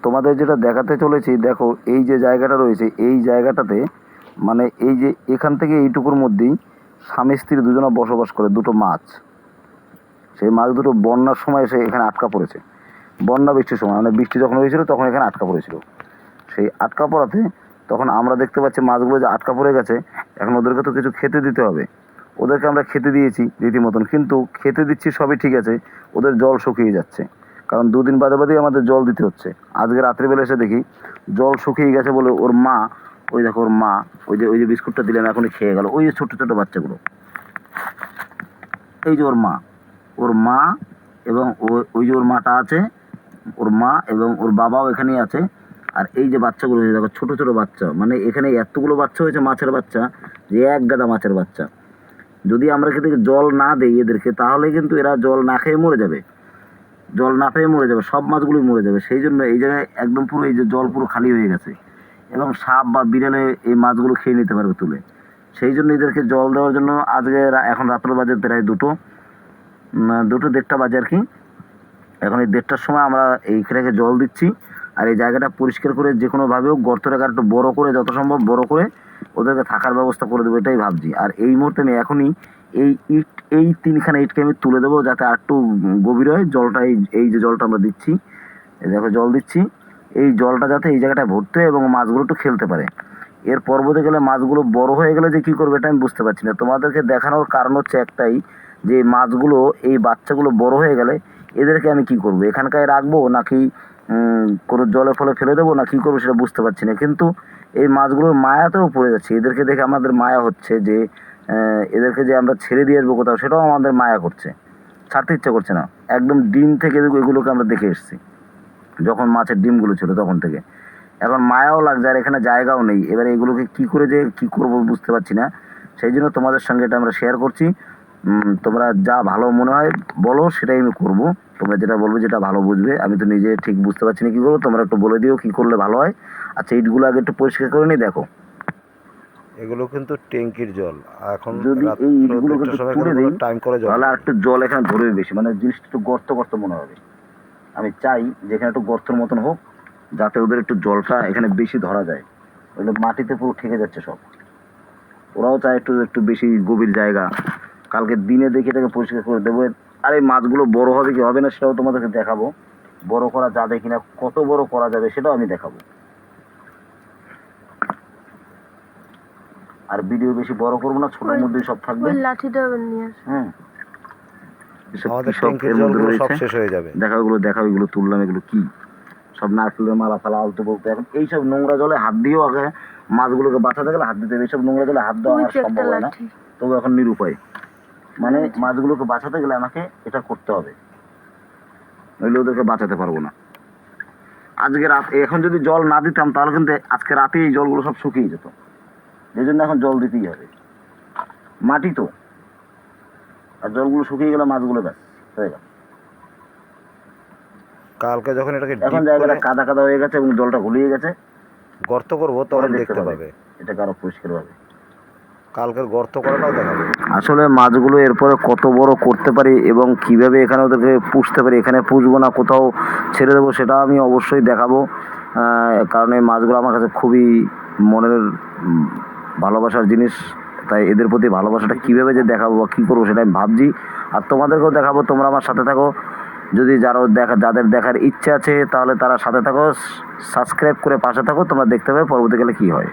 তোমাদের যেটা দেখাতে চলেছি, দেখো এই যে জায়গাটা রয়েছে, এই জায়গাটাতে মানে এই যে এখান থেকে এইটুকুর মধ্যেই স্বামী স্ত্রী দুজনে বসবাস করে, দুটো মাছ। সেই মাছ দুটো বন্যার সময় এসে এখানে আটকা পড়েছে। বন্যা বৃষ্টির সময় মানে বৃষ্টি যখন হয়েছিল তখন এখানে আটকা পড়েছিল। সেই আটকা পড়াতে তখন আমরা দেখতে পাচ্ছি মাছগুলো যে আটকা পড়ে গেছে, এখন ওদেরকে তো কিছু খেতে দিতে হবে। ওদেরকে আমরা খেতে দিয়েছি রীতিমতন, কিন্তু খেতে দিচ্ছি সবই ঠিক আছে, ওদের জল শুকিয়ে যাচ্ছে। কারণ দুদিন বাদে বাদেই আমাদের জল দিতে হচ্ছে। আজকে রাত্রিবেলা এসে দেখি জল শুকিয়ে গেছে বলে ওর মা, ওই দেখো ওর মা, ওই যে বিস্কুটটা দিলাম এখনই খেয়ে গেল, ওই যে ছোটো ছোটো বাচ্চাগুলো, এই যে ওর মা এবং ওই যে ওর মাটা আছে, ওর মা এবং ওর বাবাও এখানেই আছে। আর এই যে বাচ্চাগুলো দেখো ছোটো ছোটো বাচ্চা, মানে এখানে এতগুলো বাচ্চা হয়েছে মাছের বাচ্চা, যে এক গাদা মাছের বাচ্চা। যদি আমরা খেতে জল না দিই এদেরকে, তাহলে কিন্তু এরা জল না খেয়ে মরে যাবে, জল না পেয়ে মরে যাবে, সব মাছগুলোই মরে যাবে। সেই জন্য এই জায়গায় একদম পুরো এই যে জল পুরো খালি হয়ে গেছে, এবং সাপ বা বিড়ালে এই মাছগুলো খেয়ে নিতে পারবে তুলে। সেই জন্য এদেরকে জল দেওয়ার জন্য আজকে এখন রাত্র বাজে প্রায় দুটো 1:30 বাজে আর কি। এখন এই 1:30টার সময় আমরা এইখানে জল দিচ্ছি। আর এই জায়গাটা পরিষ্কার করে যে কোনোভাবে হোক গর্তটাকে একটু বড় করে, যত সম্ভব বড় করে ওদেরকে থাকার ব্যবস্থা করে দেবো, এটাই ভাবছি। আর এই মুহূর্তে আমি এখনই এই 3খানা ইটকে আমি তুলে দেবো, যাতে আর একটু গভীর হয় জলটা। এই যে জলটা আমরা দিচ্ছি, এই দেখো জল দিচ্ছি, এই জলটা যাতে এই জায়গাটায় ভর্তি হয় এবং মাছগুলো একটু খেলতে পারে। এর পর্বতে গেলে মাছগুলো বড় হয়ে গেলে যে কী করবে এটা আমি বুঝতে পারছি না। তোমাদেরকে দেখানোর কারণ হচ্ছে একটাই, যে মাছগুলো এই বাচ্চাগুলো বড় হয়ে গেলে এদেরকে আমি কি করব, এখানকায় রাখবো নাকি কোনো জলে ফলে ফেলে দেবো না কী করবো সেটা বুঝতে পারছি না। কিন্তু এই মাছগুলোর মায়াতেও পড়ে যাচ্ছে, এদেরকে দেখে আমাদের মায়া হচ্ছে যে এদেরকে যে আমরা ছেড়ে দিয়ে আসবো কোথাও, সেটাও আমাদের মায়া করছে, ছাড়তে ইচ্ছা করছে না। একদম ডিম থেকে এগুলোকে আমরা দেখে এসেছি, যখন মাছের ডিমগুলো ছিল তখন থেকে। এখন মায়াও লাগছে, আর এখানে জায়গাও নেই। এবারে এগুলোকে কী করে যে কী করবো বুঝতে পারছি না। সেই জন্য তোমাদের সঙ্গে এটা আমরা শেয়ার করছি। তোমরা যা ভালো মনে হয় বলো, সেটাই আমি করবো। তোমরা যেটা বলবে, যেটা ভালো বুঝবে। আমি তো নিজে ঠিক বুঝতে পারছি না কী করবো, তোমরা একটু বলে দিও কী করলে ভালো হয়। আচ্ছা, ইটগুলো আগে একটু পরিষ্কার করে নিই। দেখো এগুলো কিন্তু ট্যাঙ্কির জল, এখন যদি এই ইটগুলোকে একটু তুলে দিই, টাইম করে জল, তাহলে আর একটু জল এখানে ধরবে বেশি, মানে জিনিসটা একটু গর্ত গর্ত মনে হবে। আমি চাই যে এখানে একটু গর্তের মতন হোক, যাতে ওদের একটু জলটা এখানে বেশি ধরা যায়। ওগুলো মাটিতে পুরো ঠেকে যাচ্ছে সব। ওরাও চায় একটু একটু বেশি গভীর জায়গা। কালকে দিনে দেখে এটাকে পরিষ্কার করে দেবো। আর এই মাছগুলো বড় হবে কি হবে না সেটাও তোমাদেরকে দেখাবো, বড় করা যাবে কিনা, কত বড় করা যাবে সেটাও আমি দেখাবো। আর ভিডিও বেশি বড় করবো না, ছোটোর মধ্যেই সব থাকবে। হুম, আমাদের ট্যাঙ্কির জলগুলো সব শেষ হয়ে যাবে। দেখা এগুলো তুললাম, এগুলো কি সব নারকেলের মালা ফালা আলতো বলতে। এখন এইসব নোংরা জলে হাত দিয়েও আগে মাছগুলোকে বাঁচাতে গেলে হাত দিতে হবে, এইসব নোংরা জলে হাত দেওয়া আমার সম্ভব হয় না। তবু এখন নিরুপায়, মানে মাছগুলোকে বাঁচাতে গেলে আমাকে এটা করতে হবে, নইলে ওদেরকে বাঁচাতে পারবো না। আজকে রাত এখন যদি জল না দিতাম, তাহলে কিন্তু আজকে রাতে এই জলগুলো সব শুকিয়ে যেত। এই জন্য এখন জল দিতেই হবে, মাটি তো। আর জলগুলো শুকিয়ে গেলে মাছগুলো ব্যাস হয়ে গেল। কালকে যখন এটাকে এখন জায়গাটা কাদা কাদা হয়ে গেছে এবং জলটা ঘুলিয়ে গেছে, গর্ত করবো তখন দেখতে পাবে এটাকে আরো পরিষ্কার হবে। কালকের গর্ত করাটাও দেখাবে। আসলে মাছগুলো এরপরে কত বড় করতে পারি এবং কিভাবে এখানে ওদেরকে পুষতে পারি, এখানে পুষবো না কোথাও ছেড়ে দেবো, সেটা আমি অবশ্যই দেখাবো। কারণ এই মাছগুলো আমার কাছে খুবই মনের ভালোবাসার জিনিস। তাই এদের প্রতি ভালোবাসাটা কীভাবে যে দেখাবো বা কী করবো সেটা আমি ভাবছি। আর তোমাদেরকেও দেখাবো, তোমরা আমার সাথে থাকো। যদি যাদের দেখার ইচ্ছা আছে তাহলে তারা সাথে থাকো, সাবস্ক্রাইব করে পাশে থাকো, তোমরা দেখতে পাবে পরবর্তীকালে কী হয়।